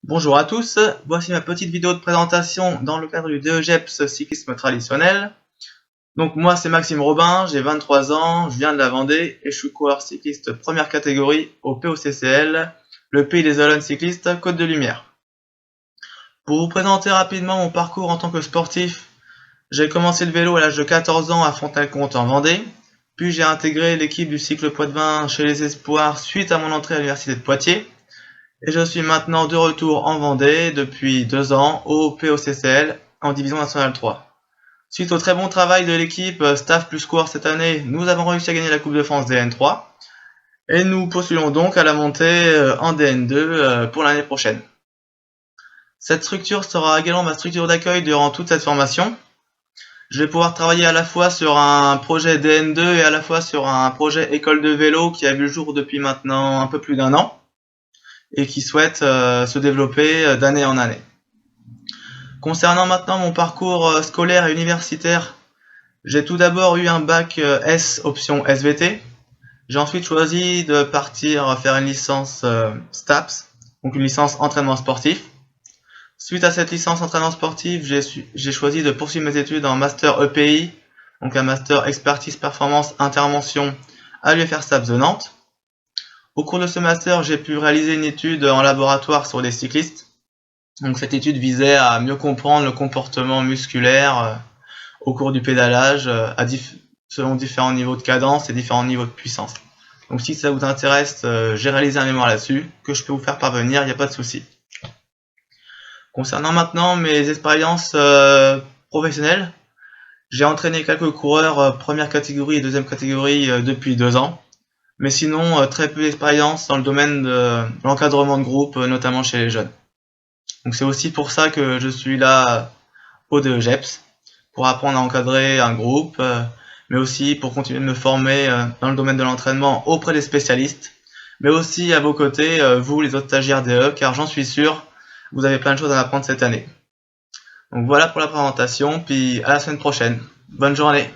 Bonjour à tous, voici ma petite vidéo de présentation dans le cadre du DEGEPS cyclisme traditionnel. Donc moi c'est Maxime Robin, j'ai 23 ans, je viens de la Vendée et je suis coureur cycliste première catégorie au POCCL, le Pays des Olonnes cyclistes Côte de Lumière. Pour vous présenter rapidement mon parcours en tant que sportif, j'ai commencé le vélo à l'âge de 14 ans à Fontenay-le-Comte en Vendée, puis j'ai intégré l'équipe du cycle Poitvin chez les Espoirs suite à mon entrée à l'université de Poitiers. Et je suis maintenant de retour en Vendée depuis 2 ans au POCCL en division nationale 3. Suite au très bon travail de l'équipe staff plus coureur cette année, nous avons réussi à gagner la Coupe de France DN3 et nous postulons donc à la montée en DN2 pour l'année prochaine. Cette structure sera également ma structure d'accueil durant toute cette formation. Je vais pouvoir travailler à la fois sur un projet DN2 et à la fois sur un projet école de vélo qui a vu le jour depuis maintenant un peu plus d'1 an et qui souhaite se développer d'année en année. Concernant maintenant mon parcours scolaire et universitaire, j'ai tout d'abord eu un bac S option SVT. J'ai ensuite choisi de partir faire une licence STAPS, donc une licence entraînement sportif. Suite à cette licence entraînement sportif, j'ai choisi de poursuivre mes études en master EPI, donc un master expertise performance intervention à l'UFR STAPS de Nantes. Au cours de ce master, j'ai pu réaliser une étude en laboratoire sur les cyclistes. Donc cette étude visait à mieux comprendre le comportement musculaire au cours du pédalage selon différents niveaux de cadence et différents niveaux de puissance. Donc si ça vous intéresse, j'ai réalisé un mémoire là-dessus que je peux vous faire parvenir, il n'y a pas de souci. Concernant maintenant mes expériences professionnelles, j'ai entraîné quelques coureurs première catégorie et deuxième catégorie depuis 2 ans. Mais sinon, très peu d'expérience dans le domaine de l'encadrement de groupe, notamment chez les jeunes. Donc c'est aussi pour ça que je suis là au DEGEPS, pour apprendre à encadrer un groupe, mais aussi pour continuer de me former dans le domaine de l'entraînement auprès des spécialistes, mais aussi à vos côtés, vous les autres stagiaires DE, car j'en suis sûr, vous avez plein de choses à apprendre cette année. Donc voilà pour la présentation, puis à la semaine prochaine. Bonne journée.